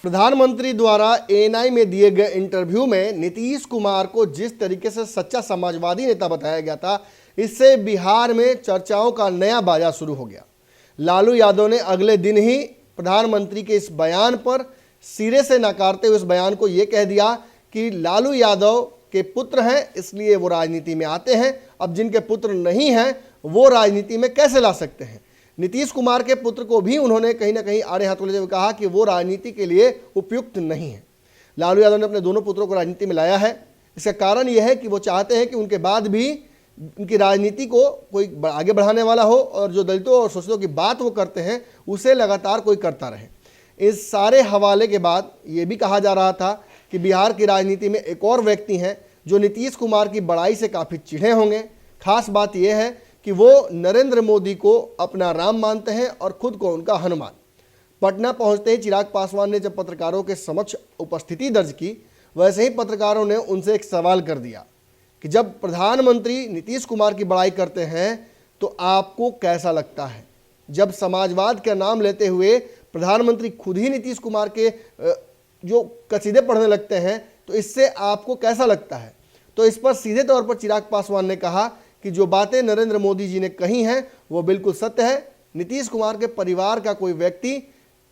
प्रधानमंत्री द्वारा एएनआई में दिए गए इंटरव्यू में नीतीश कुमार को जिस तरीके से सच्चा समाजवादी नेता बताया गया था, इससे बिहार में चर्चाओं का नया बाजार शुरू हो गया। लालू यादव ने अगले दिन ही प्रधानमंत्री के इस बयान पर सिरे से नकारते हुए इस बयान को यह कह दिया कि लालू यादव के पुत्र हैं इसलिए वो राजनीति में आते हैं, अब जिनके पुत्र नहीं हैं वो राजनीति में कैसे ला सकते हैं। नीतीश कुमार के पुत्र को भी उन्होंने कहीं ना कहीं आड़े हाथों लेते हुए कहा कि वो राजनीति के लिए उपयुक्त नहीं है। लालू यादव ने अपने दोनों पुत्रों को राजनीति में लाया है। इसका कारण यह है कि वो चाहते हैं कि उनके बाद भी उनकी राजनीति को कोई आगे बढ़ाने वाला हो और जो दलितों और शोषितों की बात वो करते हैं उसे लगातार कोई करता रहे। इस सारे हवाले के बाद ये भी कहा जा रहा था कि बिहार की राजनीति में एक और व्यक्ति हैं जो नीतीश कुमार की बड़ाई से काफ़ी चिढ़े होंगे। खास बात यह है कि वो नरेंद्र मोदी को अपना राम मानते हैं और खुद को उनका हनुमान। पटना पहुंचते ही चिराग पासवान ने जब पत्रकारों के समक्ष उपस्थिति दर्ज की, वैसे ही पत्रकारों ने उनसे एक सवाल कर दिया कि जब प्रधानमंत्री नीतीश कुमार की बड़ाई करते हैं तो आपको कैसा लगता है। जब समाजवाद का नाम लेते हुए प्रधानमंत्री खुद ही नीतीश कुमार के जो कसीदे पढ़ने लगते हैं तो इससे आपको कैसा लगता है। तो इस पर सीधे तौर पर चिराग पासवान ने कहा कि जो बातें नरेंद्र मोदी जी ने कही हैं वो बिल्कुल सत्य है। नीतीश कुमार के परिवार का कोई व्यक्ति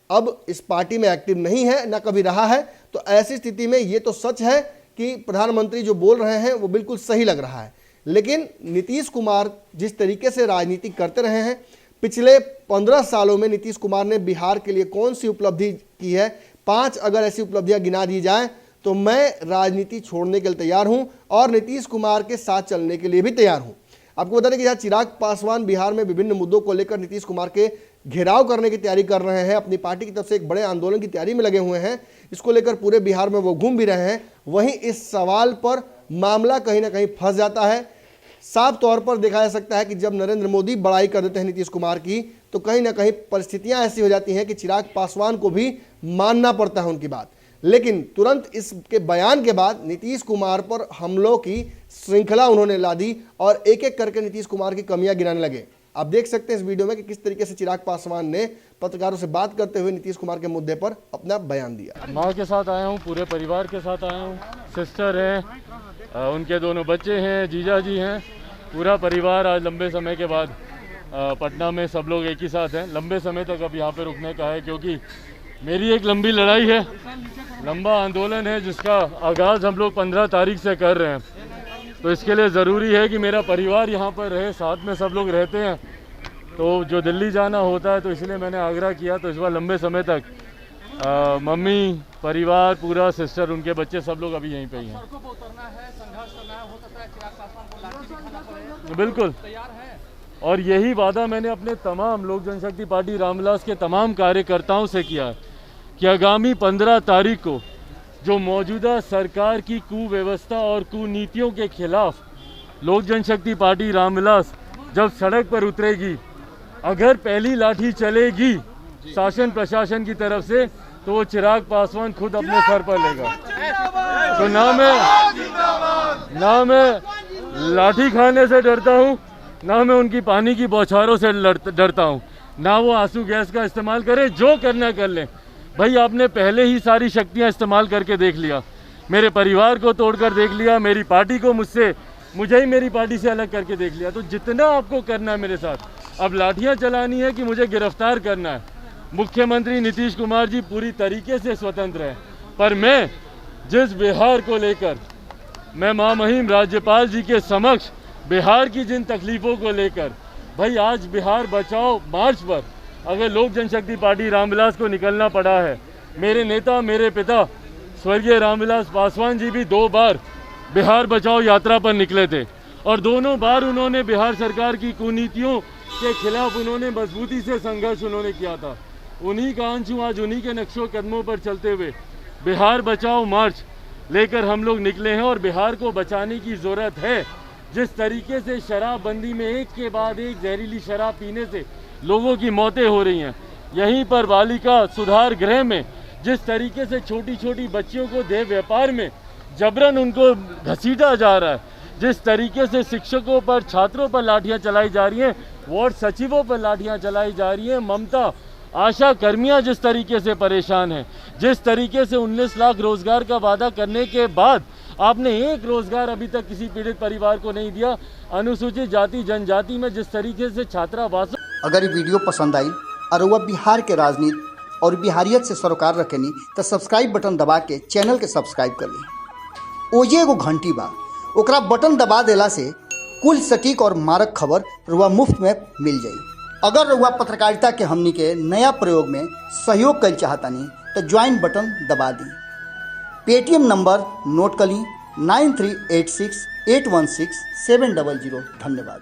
अब इस पार्टी में एक्टिव नहीं है, ना कभी रहा है। तो ऐसी स्थिति में ये तो सच है कि प्रधानमंत्री जो बोल रहे हैं वो बिल्कुल सही लग रहा है। लेकिन नीतीश कुमार जिस तरीके से राजनीति करते रहे हैं, पिछले 15 सालों में नीतीश कुमार ने बिहार के लिए कौन सी उपलब्धि की है, 5 अगर ऐसी उपलब्धियां गिना दी जाए तो मैं राजनीति छोड़ने के लिए तैयार हूं और नीतीश कुमार के साथ चलने के लिए भी तैयार हूं। आपको बता दें कि यहाँ चिराग पासवान बिहार में विभिन्न मुद्दों को लेकर नीतीश कुमार के घेराव करने की तैयारी कर रहे हैं। अपनी पार्टी की तरफ से एक बड़े आंदोलन की तैयारी में लगे हुए हैं। इसको लेकर पूरे बिहार में वो घूम भी रहे हैं। वहीं इस सवाल पर मामला कहीं ना कहीं फंस जाता है। साफ तौर पर देखा जा सकता है कि जब नरेंद्र मोदी बड़ाई कर देते हैं नीतीश कुमार की तो कहीं ना कहीं परिस्थितियां ऐसी हो जाती हैं कि चिराग पासवान को भी मानना पड़ता है उनकी बात। लेकिन तुरंत इसके बयान के बाद नीतीश कुमार पर हमलों की श्रृंखला उन्होंने ला दी और एक एक करके नीतीश कुमार की कमियां गिनाने लगे। आप देख सकते हैं इस वीडियो में कि किस तरीके से चिराग पासवान ने पत्रकारों से बात करते हुए नीतीश कुमार के मुद्दे पर अपना बयान दिया। माँ के साथ आया हूँ, पूरे परिवार के साथ आया हूँ, सिस्टर हैं, उनके दोनों बच्चे हैं, जीजा जी हैं, पूरा परिवार आज लंबे समय के बाद पटना में सब लोग एक ही साथ हैं। लंबे समय तक अब यहाँ पे रुकने का है क्योंकि मेरी एक लंबी लड़ाई है, लंबा आंदोलन है जिसका आगाज़ हम लोग 15 तारीख से कर रहे हैं। तो इसके लिए ज़रूरी है कि मेरा परिवार यहाँ पर रहे, साथ में सब लोग रहते हैं। तो जो दिल्ली जाना होता है तो इसलिए मैंने आग्रह किया। तो इस बार लंबे समय तक मम्मी, परिवार पूरा, सिस्टर, उनके बच्चे सब लोग अभी यहीं पे ही हैं। बिल्कुल, और यही वादा मैंने अपने तमाम लोक जनशक्ति पार्टी रामविलास के तमाम कार्यकर्ताओं से किया है कि आगामी 15 तारीख को जो मौजूदा सरकार की कुव्यवस्था और कुनीतियों के खिलाफ लोक जनशक्ति पार्टी रामविलास जब सड़क पर उतरेगी, अगर पहली लाठी चलेगी शासन प्रशासन की तरफ से तो वो चिराग पासवान खुद अपने सर पर लेगा। तो ना मैं लाठी खाने से डरता हूँ, ना मैं उनकी पानी की बौछारों से डरता हूँ, ना वो आंसू गैस का इस्तेमाल करें। जो करना कर लें भाई, आपने पहले ही सारी शक्तियाँ इस्तेमाल करके देख लिया, मेरे परिवार को तोड़कर देख लिया, मेरी पार्टी को मुझे ही मेरी पार्टी से अलग करके देख लिया। तो जितना आपको करना है मेरे साथ, अब लाठियाँ चलानी है कि मुझे गिरफ्तार करना है। मुख्यमंत्री नीतीश कुमार जी पूरी तरीके से स्वतंत्र हैं, पर मैं जिस बिहार को लेकर मैं महामहिम राज्यपाल जी के समक्ष बिहार की जिन तकलीफ़ों को लेकर भाई आज बिहार बचाओ मार्च पर अगर लोक जनशक्ति पार्टी रामविलास को निकलना पड़ा है। मेरे नेता, मेरे पिता स्वर्गीय रामविलास पासवान जी भी 2 बार बिहार बचाओ यात्रा पर निकले थे और दोनों बार उन्होंने बिहार सरकार की कुनीतियों के खिलाफ उन्होंने मजबूती से संघर्ष उन्होंने किया था। उन्हीं का अंश आज उन्हीं के नक्शों कदमों पर चलते हुए बिहार बचाओ मार्च लेकर हम लोग निकले हैं और बिहार को बचाने की ज़रूरत है। जिस तरीके से शराबबंदी में एक के बाद एक जहरीली शराब पीने से लोगों की मौतें हो रही हैं, यहीं पर बालिका सुधार गृह में जिस तरीके से छोटी छोटी बच्चियों को देह व्यापार में जबरन उनको घसीटा जा रहा है, जिस तरीके से शिक्षकों पर, छात्रों पर लाठियां चलाई जा रही हैं, वार्ड सचिवों पर लाठियां चलाई जा रही हैं, ममता आशा कर्मियां जिस तरीके से परेशान हैं, जिस तरीके से 19 लाख रोजगार का वादा करने के बाद आपने एक रोजगार अभी तक किसी पीड़ित परिवार को नहीं दिया। अनुसूचित जाति जनजाति में जिस तरीके से छात्रावासों। अगर ये वीडियो पसंद आई और वह बिहार के राजनीति और बिहारियत से सरोकार रखेनी तो सब्सक्राइब बटन दबा के चैनल के सब्सक्राइब कर ली। ओजे एगो घंटी बा, ओकरा बटन दबा देला से कुल सटीक और मारक खबर रुआ मुफ्त में मिल जाई। अगर रुआ पत्रकारिता के हमनी के नया प्रयोग में सहयोग कर चाहतानी तो ज्वाइन बटन दबा दी। पेटीएम नंबर नोट कर ली 9386816700। धन्यवाद।